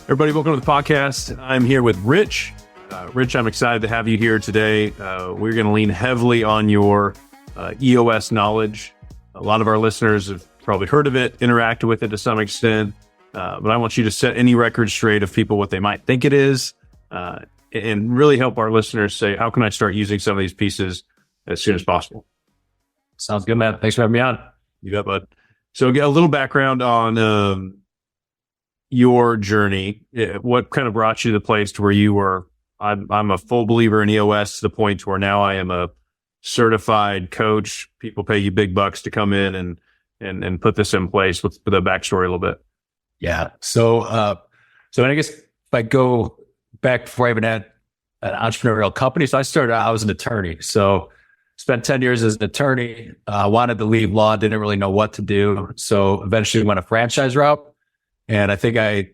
Everybody, welcome to the podcast. I'm here with Rich. Rich, I'm excited to have you here today. We're going to lean heavily on your EOS knowledge. A lot of our listeners have probably heard of it, interacted with it to some extent, but I want you to set any record straight of people what they might think it is, and really help our listeners say, how can I start using some of these pieces as soon as possible? Sounds good, man. Thanks for having me on. You bet, bud. So get a little background on your journey. What kind of brought you to the place to where you were, I'm a full believer in EOS to the point where now I am a certified coach. People pay you big bucks to come in and put this in place. With the backstory a little bit. Yeah. So I guess if I go back before I even had an entrepreneurial company, so I was an attorney. So spent 10 years as an attorney, wanted to leave law, didn't really know what to do. So eventually went a franchise route. And I think I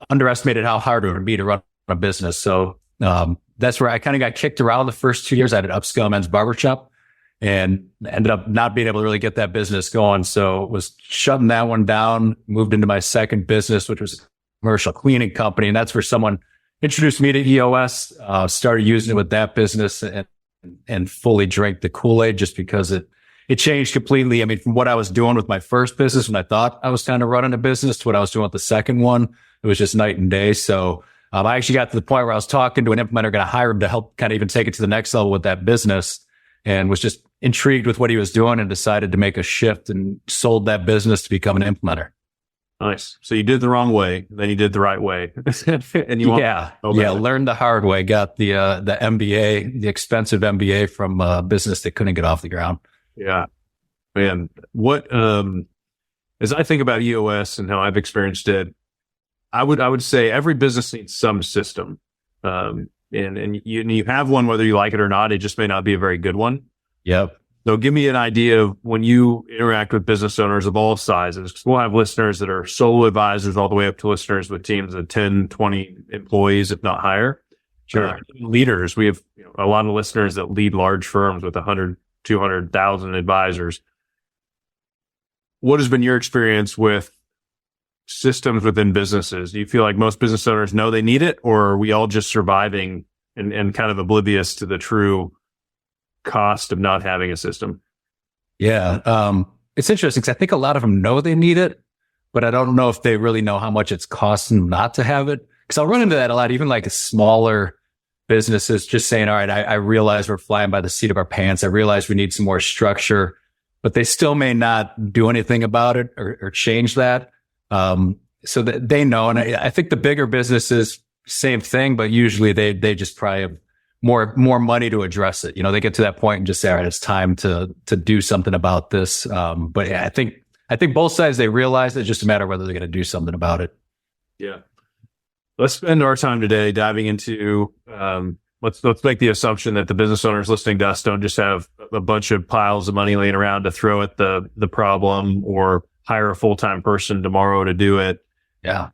underestimated how hard it would be to run a business. So that's where I kind of got kicked around the first 2 years. I had an upscale men's barbershop and ended up not being able to really get that business going. So was shutting that one down, moved into my second business, which was a commercial cleaning company. And that's where someone introduced me to EOS, started using it with that business and fully drank the Kool-Aid just because it changed completely. I mean, from what I was doing with my first business when I thought I was kind of running a business to what I was doing with the second one, it was just night and day. So I actually got to the point where I was talking to an implementer, going to hire him to help kind of even take it to the next level with that business, and was just intrigued with what he was doing and decided to make a shift and sold that business to become an implementer. Nice. So you did the wrong way, then you did the right way. And learned the hard way. Got the MBA, the expensive MBA from a business that couldn't get off the ground. Yeah, man. What as I think about EOS and how I've experienced it, I would say every business needs some system, and you have one whether you like it or not. It just may not be a very good one. Yep. So give me an idea of when you interact with business owners of all sizes, because we'll have listeners that are solo advisors all the way up to listeners with teams of 10, 20 employees, if not higher. Sure. Leaders, we have a lot of listeners that lead large firms with 100, 200,000 advisors. What has been your experience with systems within businesses? Do you feel like most business owners know they need it, or are we all just surviving and kind of oblivious to the true cost of not having a system? Yeah. It's interesting because I think a lot of them know they need it, but I don't know if they really know how much it's costing them not to have it. Because I'll run into that a lot, even like smaller businesses just saying, all right, I realize we're flying by the seat of our pants. I realize we need some more structure, but they still may not do anything about it or change that. So that they know. And I think the bigger businesses, same thing, but usually they just probably have more money to address it. You know, they get to that point and just say, all right, it's time to do something about this. But yeah, I think both sides, they realize it's just a matter of whether they're going to do something about it. Yeah. Let's spend our time today diving into, let's make the assumption that the business owners listening to us don't just have a bunch of piles of money laying around to throw at the problem or hire a full-time person tomorrow to do it. Yeah.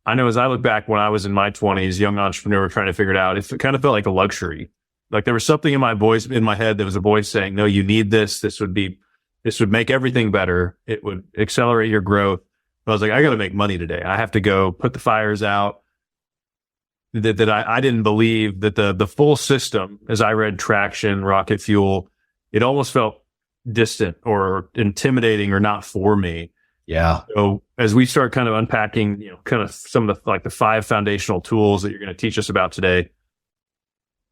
I know as I look back when I was in my 20s, young entrepreneur trying to figure it out, it kind of felt like a luxury. Like there was something in my head, there was a voice saying, no, you need this. This would make everything better. It would accelerate your growth. But I was like, I got to make money today. I have to go put the fires out. That I didn't believe that the full system, as I read Traction, Rocket Fuel, it almost felt distant or intimidating or not for me. Yeah. So as we start kind of unpacking, kind of some of the 5 foundational tools that you're going to teach us about today,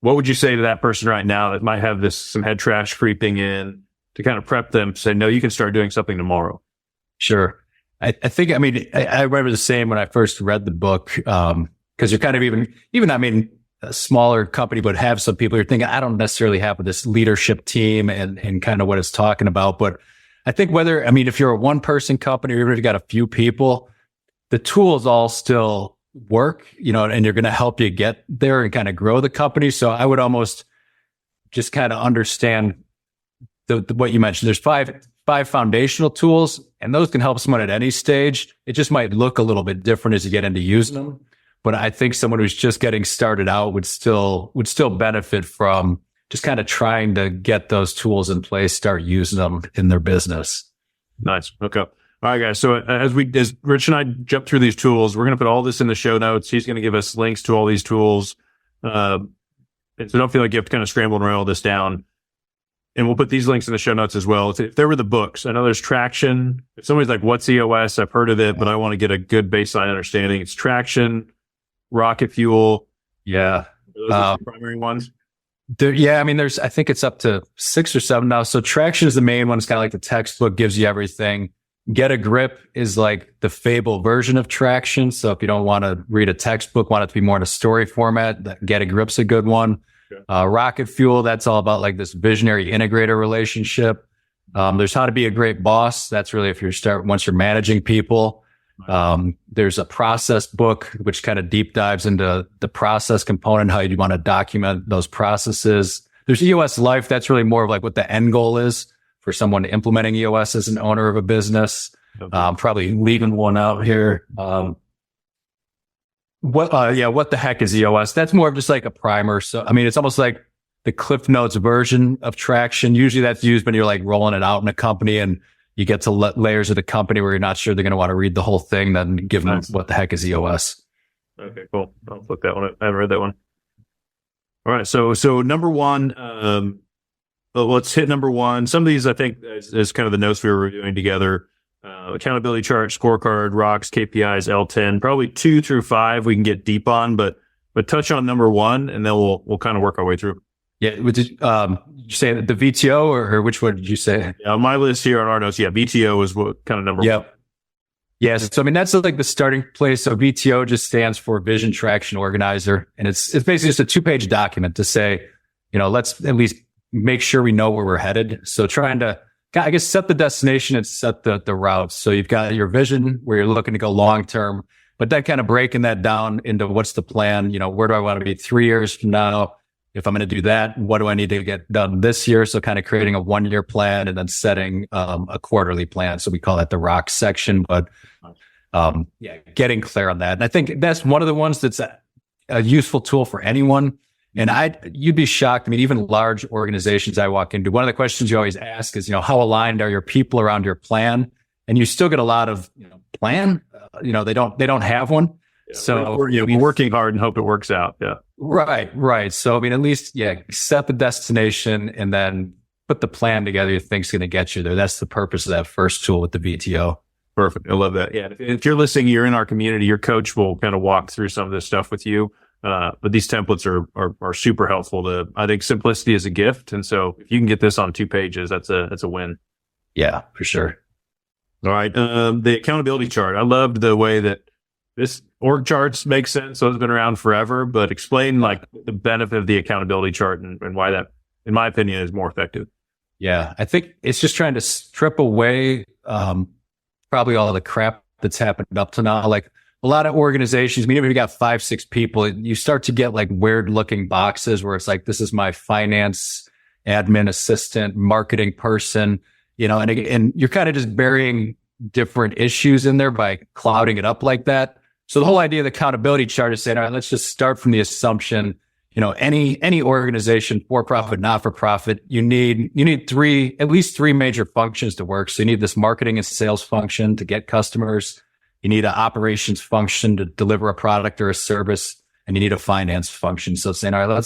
what would you say to that person right now that might have some head trash creeping in to kind of prep them to say, no, you can start doing something tomorrow? Sure. I think, I remember the same when I first read the book, because you're kind of even, a smaller company, but have some people you're thinking, I don't necessarily have this leadership team and kind of what it's talking about. But I think if you're a one person company or even if you got a few people, the tools all still work, and you're going to help you get there and kind of grow the company. So I would almost just kind of understand what you mentioned. There's five foundational tools, and those can help someone at any stage. It just might look a little bit different as you get into using them. But I think someone who's just getting started out would still benefit from just kind of trying to get those tools in place, start using them in their business. Nice. Okay. All right, guys. So as Rich and I jump through these tools, we're going to put all this in the show notes. He's going to give us links to all these tools. And so don't feel like you have to kind of scramble and write all this down. And we'll put these links in the show notes as well. If there were the books, I know there's Traction. If somebody's like, what's EOS? I've heard of it, but I want to get a good baseline understanding. It's Traction, Rocket Fuel. Yeah. Those are the primary ones. I think it's up to 6 or 7 now. So Traction is the main one. It's kind of like the textbook, gives you everything. Get a Grip is like the Fable version of Traction. So if you don't want to read a textbook, want it to be more in a story format, Get a Grip's a good one. Okay. Rocket Fuel, that's all about like this visionary integrator relationship. There's How to Be a Great Boss. That's really once you're managing people. There's a process book, which kind of deep dives into the process component, how you want to document those processes. There's EOS Life. That's really more of like what the end goal is for someone implementing EOS as an owner of a business. Okay. Probably leaving one out here. What the heck is EOS? That's more of just like a primer. So, I mean, it's almost like the Cliff Notes version of Traction. Usually that's used when you're like rolling it out in a company and you get to layers of the company where you're not sure they're going to want to read the whole thing, then give them what the heck is EOS. Okay, cool. I'll look that one up. I haven't read that one. All right. So number one, let's hit number one. Some of these, I think, is kind of the notes we were reviewing together. Accountability chart, scorecard, rocks, KPIs, L10, probably 2 through 5 we can get deep on, but touch on number one and then we'll kind of work our way through. Yeah. Did you say the VTO or which one did you say? Yeah, on my list here on our notes, VTO is what kind of number one. Yes. So, I mean, that's like the starting place. So VTO just stands for Vision Traction Organizer. And it's basically just a 2-page document to say, let's at least make sure we know where we're headed. So trying to, I guess, set the destination and set the route. So you've got your vision where you're looking to go long term, but then kind of breaking that down into what's the plan? Where do I want to be 3 years from now? If I'm going to do that, what do I need to get done this year? So kind of creating a 1-year plan and then setting a quarterly plan. So we call that the rock section, but getting clear on that. And I think that's one of the ones that's a useful tool for anyone. And you'd be shocked. I mean, even large organizations I walk into, one of the questions you always ask is, how aligned are your people around your plan? And you still get a lot of, plan. They don't have one. Yeah, so we're working hard and hope it works out. Yeah. Right. So, I mean, at least, set the destination and then put the plan together you think's going to get you there. That's the purpose of that first tool with the VTO. Perfect. I love that. Yeah. If you're listening, you're in our community, your coach will kind of walk through some of this stuff with you. But these templates are super helpful I think simplicity is a gift. And so if you can get this on 2 pages, that's a win. Yeah, for sure. All right. The accountability chart. I loved the way that this org charts make sense. So it's been around forever, but explain like the benefit of the accountability chart and why that, in my opinion, is more effective. Yeah. I think it's just trying to strip away, probably all the crap that's happened up to now. Like a lot of organizations, I mean, if you got 5, 6 people, you start to get like weird looking boxes where it's like, this is my finance, admin assistant, marketing person, and you're kind of just burying different issues in there by clouding it up like that. So the whole idea of the accountability chart is saying, all right, let's just start from the assumption, any organization, for profit, not for profit, you need at least three major functions to work. So you need this marketing and sales function to get customers. You need an operations function to deliver a product or a service, and you need a finance function. So saying, all right,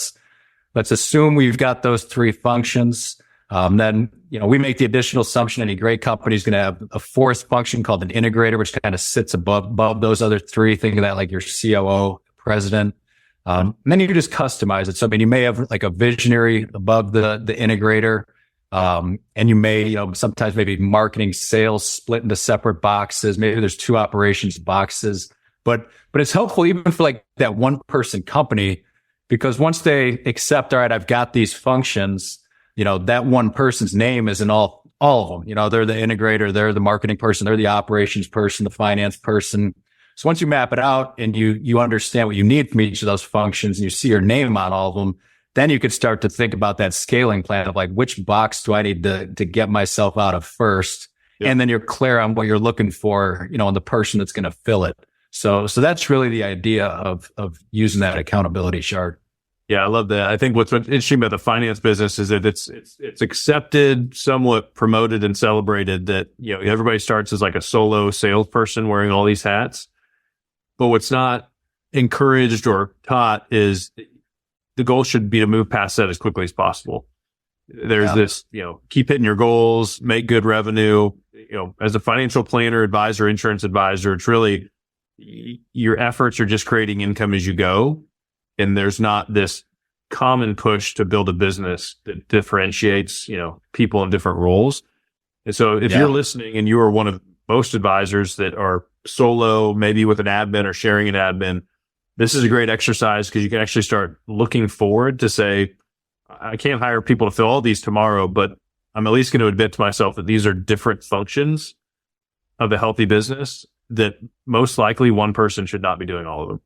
let's assume we've got those 3 functions. Then, we make the additional assumption any great company is going to have a 4th function called an integrator, which kind of sits above those other 3. Think of that like your COO, president. And then you just customize it. So, I mean, you may have like a visionary above the integrator. And you may, sometimes maybe marketing, sales split into separate boxes. Maybe there's 2 operations boxes, but it's helpful even for like that 1-person company, because once they accept, all right, I've got these functions, that one person's name is in all of them. They're the integrator, they're the marketing person, they're the operations person, the finance person. So once you map it out and you understand what you need from each of those functions and you see your name on all of them, then you could start to think about that scaling plan of like, which box do I need to get myself out of first? Yep. And then you're clear on what you're looking for, and the person that's going to fill it. So that's really the idea of using that accountability chart. Yeah, I love that. I think what's interesting about the finance business is that it's accepted, somewhat promoted and celebrated that, everybody starts as like a solo salesperson wearing all these hats. But what's not encouraged or taught is the goal should be to move past that as quickly as possible. There's this, keep hitting your goals, make good revenue. As a financial planner, advisor, insurance advisor, it's really your efforts are just creating income as you go. And there's not this common push to build a business that differentiates, people in different roles. And so if you're listening and you are one of most advisors that are solo, maybe with an admin or sharing an admin, this is a great exercise because you can actually start looking forward to say, I can't hire people to fill all these tomorrow, but I'm at least going to admit to myself that these are different functions of a healthy business that most likely one person should not be doing all of them.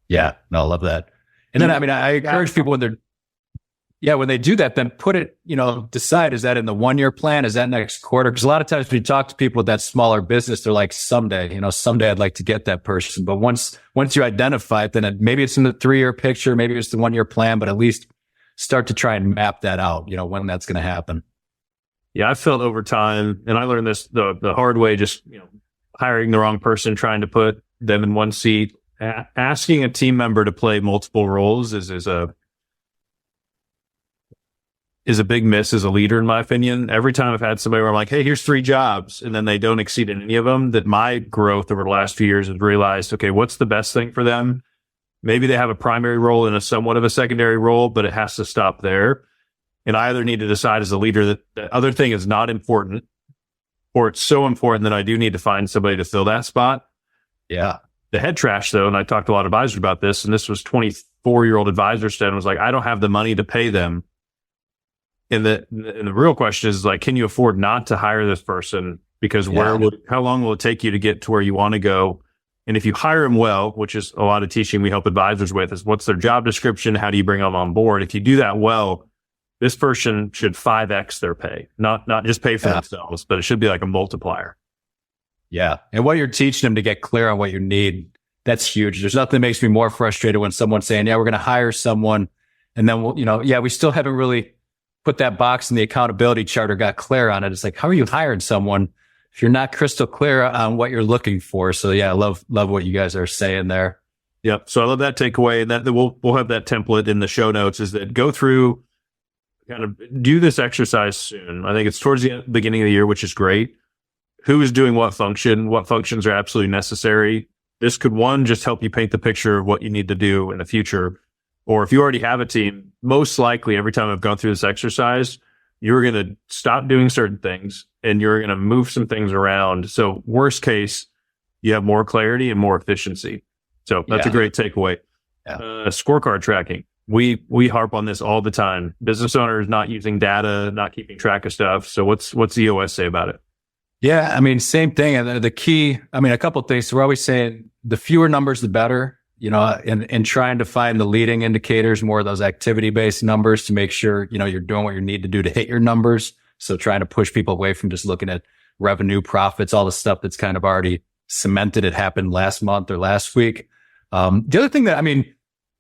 Yeah, no, I love that. And then, I encourage people when they do that, then put it, decide, is that in the 1 year plan? Is that next quarter? Because a lot of times when you talk to people with that smaller business, they're like, someday I'd like to get that person. But once you identify it, then maybe it's in the 3 year picture, maybe it's the 1 year plan, but at least start to try and map that out, when that's going to happen. Yeah, I felt over time, and I learned this the hard way, just, hiring the wrong person, trying to put them in one seat. Asking a team member to play multiple roles is a big miss as a leader, in my opinion. Every time I've had somebody where I'm like, hey, here's 3 jobs, and then they don't exceed in any of them, that my growth over the last few years has realized, okay, what's the best thing for them? Maybe they have a primary role and a somewhat of a secondary role, but it has to stop there. And I either need to decide as a leader that the other thing is not important, or it's so important that I do need to find somebody to fill that spot. Yeah. The head trash, though, and I talked to a lot of advisors about this, and this was 24-year-old advisor Sten was like, I don't have the money to pay them. And the real question is like, can you afford not to hire this person? Because how long will it take you to get to where you want to go? And if you hire them well, which is a lot of teaching we help advisors with, is what's their job description? How do you bring them on board? If you do that well, this person should 5x their pay, not just pay for themselves, but it should be like a multiplier. Yeah. And what you're teaching them to get clear on what you need, that's huge. There's nothing that makes me more frustrated when someone's saying, yeah, we're going to hire someone. And then, we still haven't really put that box in the accountability chart or got clear on it. It's like, how are you hiring someone if you're not crystal clear on what you're looking for? So yeah, I love what you guys are saying there. Yep. So I love that takeaway. And that we'll have that template in the show notes, is that go through, kind of do this exercise soon. I think it's towards the beginning of the year, which is great. Who is doing what function? What functions are absolutely necessary? This could, one, just help you paint the picture of what you need to do in the future. Or if you already have a team, most likely every time I've gone through this exercise, you're going to stop doing certain things and you're going to move some things around. So worst case, you have more clarity and more efficiency. So that's a great takeaway. Yeah. Scorecard tracking. We harp on this all the time. Business owners not using data, not keeping track of stuff. So what's EOS say about it? Yeah, same thing. And the key, a couple of things. So we're always saying the fewer numbers, the better, and trying to find the leading indicators, more of those activity-based numbers to make sure, you're doing what you need to do to hit your numbers. So trying to push people away from just looking at revenue, profits, all the stuff that's kind of already cemented. It happened last month or last week. The other thing that, and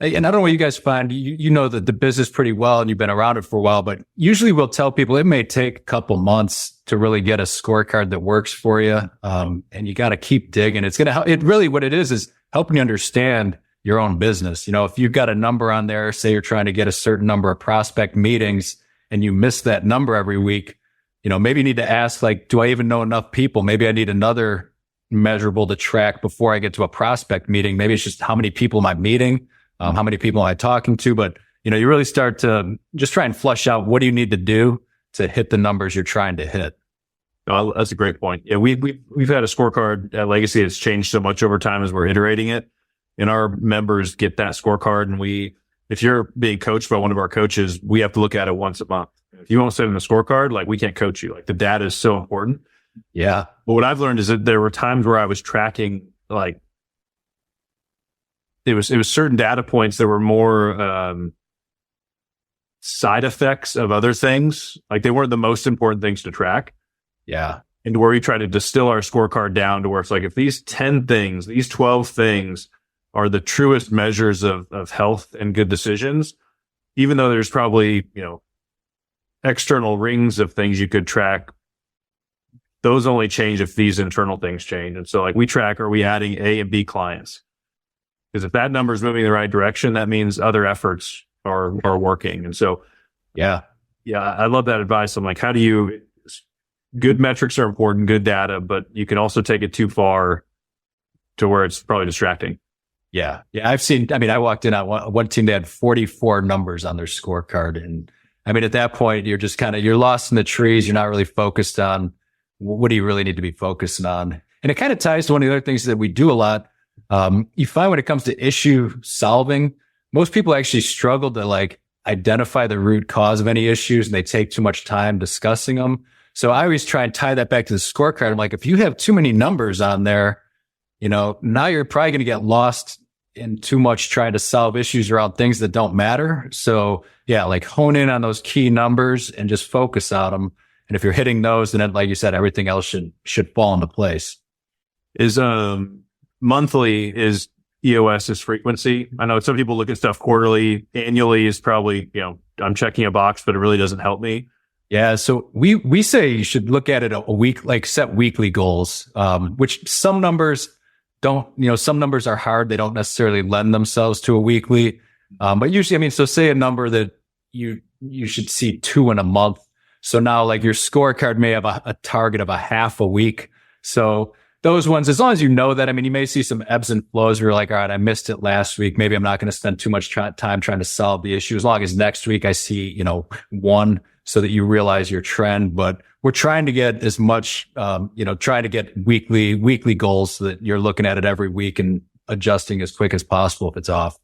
I don't know what you guys find, you know the business pretty well and you've been around it for a while, but usually we'll tell people it may take a couple months to really get a scorecard that works for you. And you got to keep digging. It's going to help. It really, what it is helping you understand your own business. If you've got a number on there, say you're trying to get a certain number of prospect meetings and you miss that number every week, maybe you need to ask, like, do I even know enough people? Maybe I need another measurable to track before I get to a prospect meeting. Maybe it's just how many people am I meeting? How many people am I talking to? But, you really start to just try and flush out what do you need to do to hit the numbers you're trying to hit. Oh, that's a great point. Yeah, we've had a scorecard at Legacy that's changed so much over time as we're iterating it. And our members get that scorecard. And if you're being coached by one of our coaches, we have to look at it once a month. If you won't send in the scorecard, like, we can't coach you. Like, the data is so important. Yeah. But what I've learned is that there were times where I was tracking, like, it was certain data points that were more side effects of other things. Like, they weren't the most important things to track. Yeah. And where we try to distill our scorecard down to where it's like, if these 10 things, these 12 things are the truest measures of health and good decisions, even though there's probably, external rings of things you could track. Those only change if these internal things change. And so like we track, are we adding A and B clients? Because if that number is moving in the right direction, that means other efforts are working. And so, yeah, I love that advice. I'm like, good metrics are important, good data, but you can also take it too far to where it's probably distracting. Yeah. I walked in on one team, they had 44 numbers on their scorecard. And at that point, you're just you're lost in the trees. You're not really focused on what do you really need to be focusing on. And it kind of ties to one of the other things that we do a lot. You find when it comes to issue solving, most people actually struggle to identify the root cause of any issues, and they take too much time discussing them. So I always try and tie that back to the scorecard. I'm like, if you have too many numbers on there, now you're probably going to get lost in too much trying to solve issues around things that don't matter. So yeah, hone in on those key numbers and just focus on them. And if you're hitting those, then like you said, everything else should fall into place. Is monthly is EOS is frequency? I know some people look at stuff quarterly. Annually is probably, I'm checking a box, but it really doesn't help me. Yeah. So we say you should look at it a week, set weekly goals, which some numbers don't, some numbers are hard. They don't necessarily lend themselves to a weekly. But usually, so say a number that you should see 2 in a month. So now your scorecard may have a target of a half a week. So those ones, as long as you know that, you may see some ebbs and flows where you're like, all right, I missed it last week. Maybe I'm not going to spend too much time trying to solve the issue. As long as next week I see, 1, so that you realize your trend. But we're trying to get as much, trying to get weekly goals so that you're looking at it every week and adjusting as quick as possible if it's off.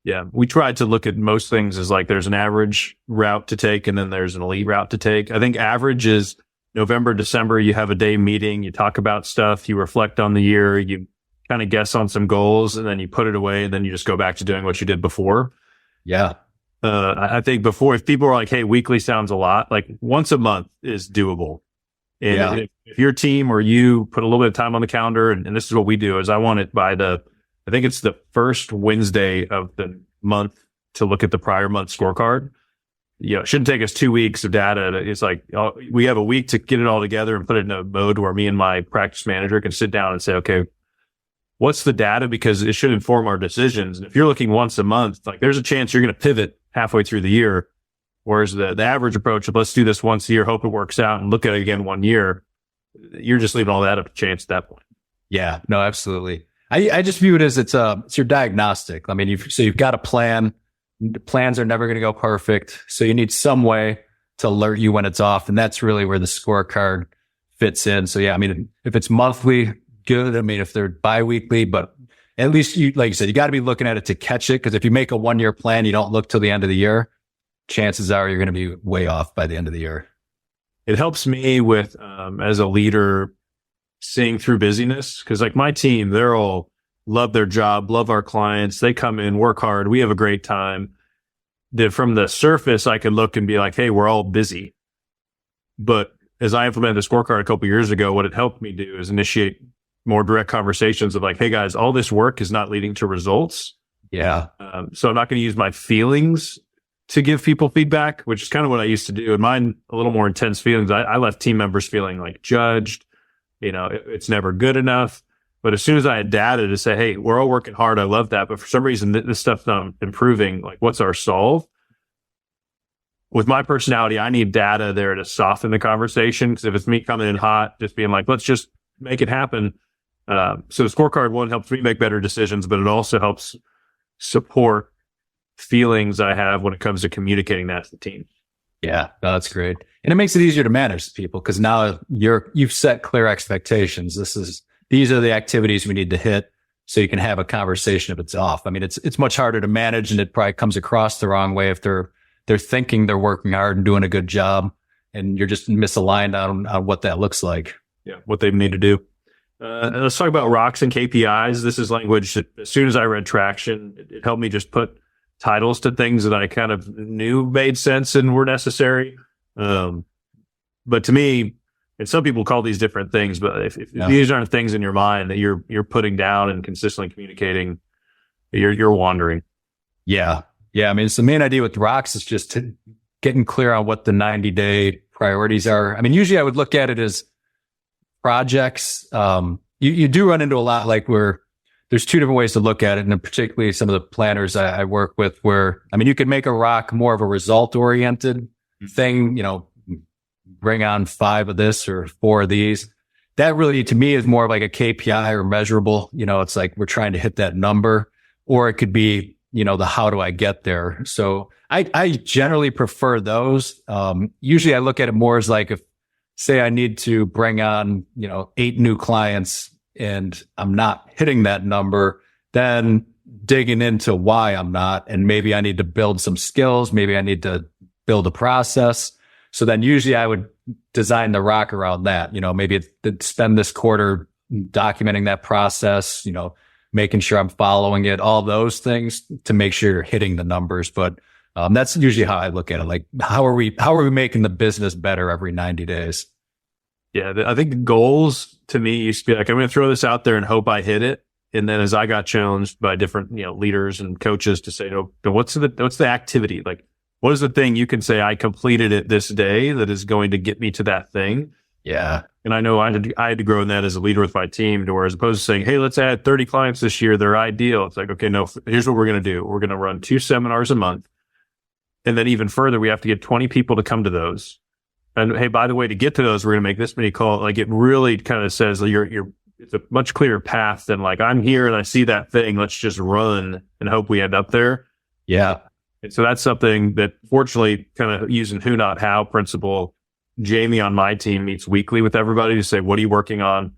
Yeah. We tried to look at most things as there's an average route to take and then there's an elite route to take. I think average is November, December, you have a day meeting, you talk about stuff, you reflect on the year, you kind of guess on some goals, and then you put it away, and then you just go back to doing what you did before. Yeah. I think before, if people are like, hey, weekly sounds a lot, once a month is doable. And if your team or you put a little bit of time on the calendar, and this is what we do, is I want it by I think it's the first Wednesday of the month to look at the prior month scorecard. It shouldn't take us 2 weeks of data. It's we have a week to get it all together and put it in a mode where me and my practice manager can sit down and say, okay, what's the data? Because it should inform our decisions. And if you're looking once a month, there's a chance you're going to pivot halfway through the year. Whereas the average approach of let's do this once a year, hope it works out, and look at it again 1 year, you're just leaving all that up to chance at that point. Yeah, no, absolutely. I just view it as it's your diagnostic. You've got a plan. The plans are never going to go perfect. So you need some way to alert you when it's off. And that's really where the scorecard fits in. So yeah, if it's monthly, good. If they're biweekly, but at least like you said, you got to be looking at it to catch it. Cause if you make a 1 year plan, you don't look till the end of the year, chances are you're going to be way off by the end of the year. It helps me with, as a leader, seeing through busyness. Cause my team, they're all love their job, love our clients. They come in, work hard. We have a great time. From the surface, I could look and be like, hey, we're all busy. But as I implemented the scorecard a couple of years ago, what it helped me do is initiate more direct conversations of hey guys, all this work is not leading to results. Yeah. So I'm not going to use my feelings to give people feedback, which is kind of what I used to do. And mine, a little more intense feelings. I left team members feeling judged. It's never good enough. But as soon as I had data to say, hey, we're all working hard, I love that. But for some reason, this stuff's not improving. What's our solve? With my personality, I need data there to soften the conversation. Because if it's me coming in hot, just being let's just make it happen. So the scorecard, one, helps me make better decisions, but it also helps support feelings I have when it comes to communicating that to the team. Yeah, no, that's great. And it makes it easier to manage people because now you've set clear expectations. These are the activities we need to hit so you can have a conversation if it's off. It's much harder to manage, and it probably comes across the wrong way if they're thinking they're working hard and doing a good job and you're just misaligned on what that looks like. Yeah, what they need to do. Let's talk about rocks and KPIs. This is language that as soon as I read Traction, it helped me just put titles to things that I kind of knew made sense and were necessary. But to me, and some people call these different things, but if these aren't things in your mind that you're putting down and consistently communicating, you're wandering. Yeah. Yeah. I mean, it's the main idea with rocks is just getting clear on what the 90-day priorities are. I mean, usually I would look at it as projects. You do run into a lot like where there's two different ways to look at it. And particularly some of the planners I work with where, I mean, you could make a rock more of a result oriented thing, bring on 5 of this or 4 of these. That really, to me, is more of like a KPI or measurable. It's like we're trying to hit that number, or it could be, the how do I get there? So I generally prefer those. Usually I look at it more as like if, say I need to bring on, 8 new clients and I'm not hitting that number, then digging into why I'm not. And maybe I need to build some skills. Maybe I need to build a process. So then usually I would design the rock around that, maybe spend this quarter documenting that process, making sure I'm following it, all those things to make sure you're hitting the numbers. But that's usually how I look at it. Like, how are we making the business better every 90 days? Yeah. I think the goals to me used to be like, I'm going to throw this out there and hope I hit it. And then as I got challenged by different, leaders and coaches to say, what's the activity? Like, what is the thing you can say I completed it this day that is going to get me to that thing? Yeah. And I know I had to grow in that as a leader with my team to where as opposed to saying, hey, let's add 30 clients this year, they're ideal. It's like, okay, no, here's what we're going to do. We're going to run 2 seminars a month. And then even further, we have to get 20 people to come to those. And hey, by the way, to get to those, we're going to make this many calls. Like it really kind of says it's a much clearer path than like, I'm here and I see that thing. Let's just run and hope we end up there. Yeah. And so that's something that fortunately kind of using who, not how principle, Jamie on my team meets weekly with everybody to say, what are you working on?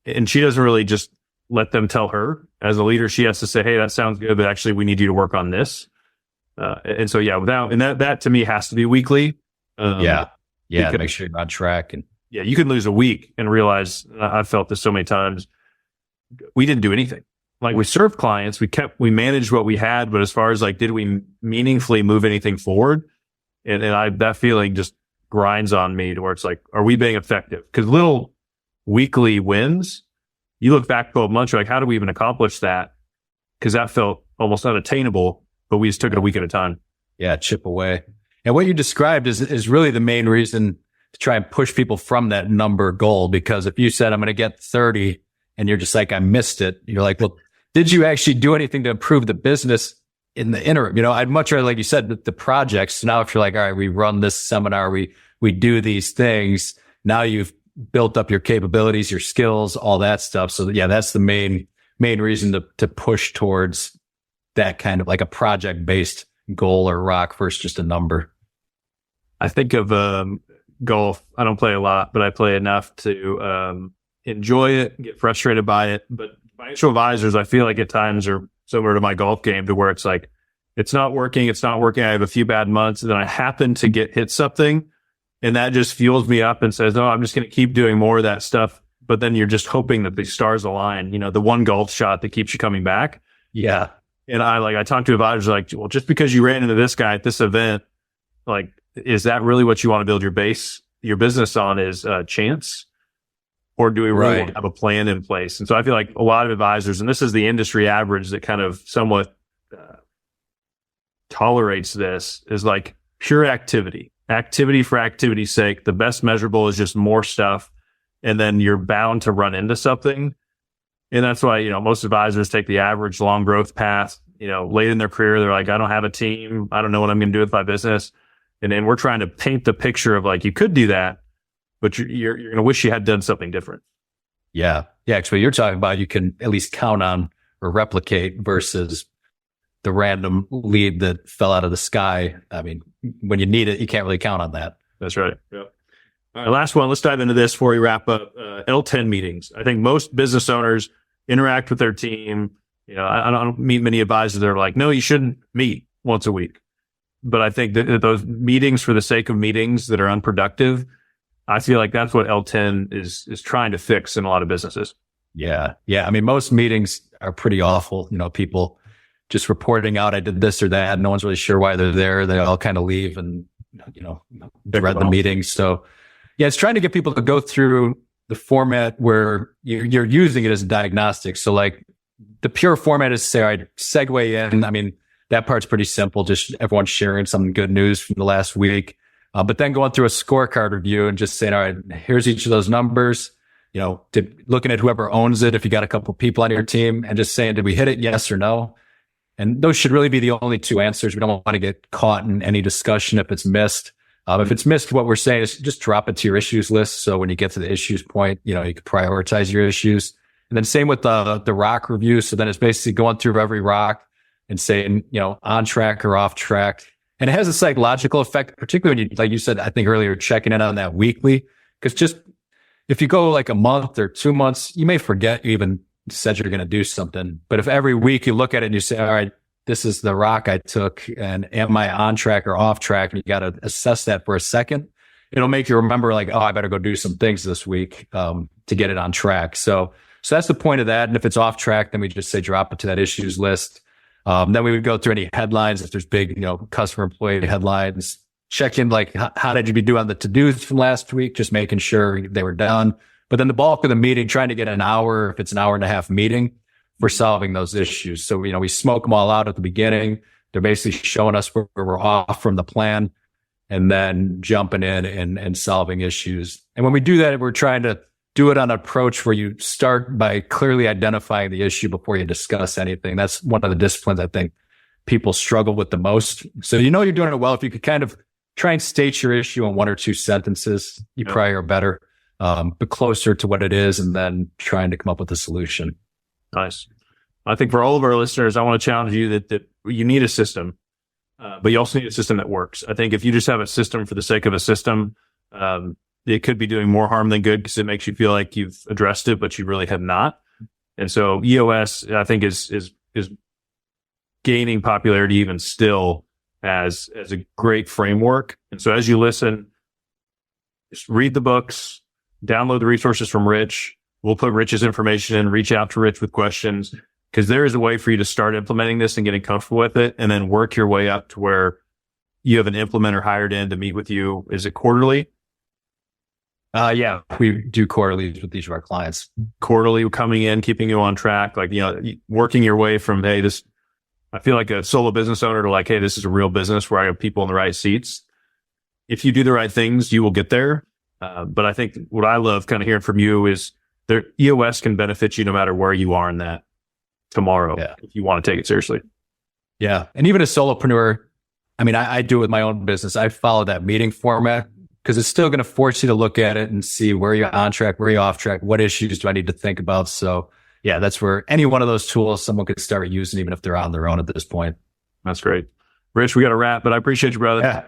And she doesn't really just let them tell her. As a leader, she has to say, hey, that sounds good, but actually we need you to work on this. And so, yeah, that to me has to be weekly. Yeah. To make sure you're on track. And yeah, you can lose a week and realize, I've felt this so many times, we didn't do anything. Like we served clients, we managed what we had, but as far as like, did we meaningfully move anything forward? And that feeling just grinds on me to where it's like, are we being effective? Because little weekly wins, you look back 12 months, you're like, how do we even accomplish that? Because that felt almost unattainable, but we just took it a week at a time. Yeah, chip away. And what you described is really the main reason to try and push people from that number goal. Because if you said, I'm going to get 30 and you're just like, I missed it. You're like, well, did you actually do anything to improve the business in the interim? I'd much rather, like you said, the projects. Now, if you're like, all right, we run this seminar, we do these things. Now you've built up your capabilities, your skills, all that stuff. So yeah, that's the main reason to push towards that kind of like a project based goal or rock versus just a number. I think of golf. I don't play a lot, but I play enough to enjoy it, get frustrated by it. But financial advisors, I feel like at times are similar to my golf game to where it's like, it's not working. I have a few bad months, and then I happen to hit something, and that just fuels me up and says, no, I'm just going to keep doing more of that stuff. But then you're just hoping that the stars align, the one golf shot that keeps you coming back. Yeah. And I talk to advisors like, well, just because you ran into this guy at this event, like, is that really what you want to build your business on is chance? Or do we really want to have a plan in place? And so I feel like a lot of advisors, and this is the industry average that kind of somewhat tolerates this, is like pure activity for activity's sake. The best measurable is just more stuff. And then you're bound to run into something. And that's why, most advisors take the average long growth path, late in their career. They're like, I don't have a team. I don't know what I'm going to do with my business. And then we're trying to paint the picture of like, you could do that, but you're going to wish you had done something different. Yeah. Yeah. Actually, you're talking about you can at least count on or replicate versus the random lead that fell out of the sky. I mean, when you need it, you can't really count on that. That's right. Yeah. All right. Last one. Let's dive into this before we wrap up. L10 meetings. I think most business owners interact with their team. I don't meet many advisors that are like, no, you shouldn't meet once a week. But I think that those meetings for the sake of meetings that are unproductive, I feel like that's what L10 is trying to fix in a lot of businesses. Yeah. Yeah. I mean, most meetings are pretty awful. People just reporting out, I did this or that. No one's really sure why they're there. They all kind of leave and, dread the meetings. So yeah, it's trying to get people to go through the format where you're using it as a diagnostic. So like the pure format is say, all right, segue in. I mean, that part's pretty simple. Just everyone sharing some good news from the last week. But then going through a scorecard review and just saying, all right, here's each of those numbers, looking at whoever owns it. If you got a couple people on your team and just saying, did we hit it? Yes or no? And those should really be the only two answers. We don't want to get caught in any discussion if it's missed. If it's missed, what we're saying is just drop it to your issues list. So when you get to the issues point, you can prioritize your issues. And then same with the rock review. So then it's basically going through every rock and saying, on track or off track. And it has a psychological effect, particularly when you, like you said, I think earlier, checking in on that weekly. Because just if you go like a month or 2 months, you may forget you even said you're going to do something. But if every week you look at it and you say, all right, this is the rock I took, and am I on track or off track? And you got to assess that for a second. It'll make you remember like, oh, I better go do some things this week to get it on track. So that's the point of that. And if it's off track, then we just say drop it to that issues list. Then we would go through any headlines. If there's big, customer employee headlines, check in like, how did you do on the to-dos from last week? Just making sure they were done. But then the bulk of the meeting, trying to get an hour, if it's an hour and a half meeting, for solving those issues. So, we smoke them all out at the beginning. They're basically showing us where we're off from the plan and then jumping in and solving issues. And when we do that, we're trying to do it on an approach where you start by clearly identifying the issue before you discuss anything. That's one of the disciplines I think people struggle with the most. So you're doing it well if you could kind of try and state your issue in 1 or 2 sentences. You probably are better, but closer to what it is, and then trying to come up with a solution. Nice. I think for all of our listeners, I want to challenge you that you need a system, but you also need a system that works. I think if you just have a system for the sake of a system, it could be doing more harm than good because it makes you feel like you've addressed it, but you really have not. And so EOS, I think, is gaining popularity even still as a great framework. And so as you listen, just read the books, download the resources from Rich. We'll put Rich's information in, reach out to Rich with questions, because there is a way for you to start implementing this and getting comfortable with it, and then work your way up to where you have an implementer hired in to meet with you. Is it quarterly? Yeah, we do quarterlies with each of our clients. Quarterly, coming in, keeping you on track, like, working your way from, hey, I feel like a solo business owner, to like, hey, this is a real business where I have people in the right seats. If you do the right things, you will get there. But I think what I love kind of hearing from you is EOS can benefit you no matter where you are in that tomorrow, if you want to take it seriously. Yeah. And even a solopreneur, I mean, I do it with my own business. I follow that meeting format because it's still going to force you to look at it and see where you're on track, where you're off track, what issues do I need to think about. So yeah, that's where any one of those tools someone could start using, even if they're on their own at this point. That's great. Rich, we got to wrap, but I appreciate you, brother. Yeah.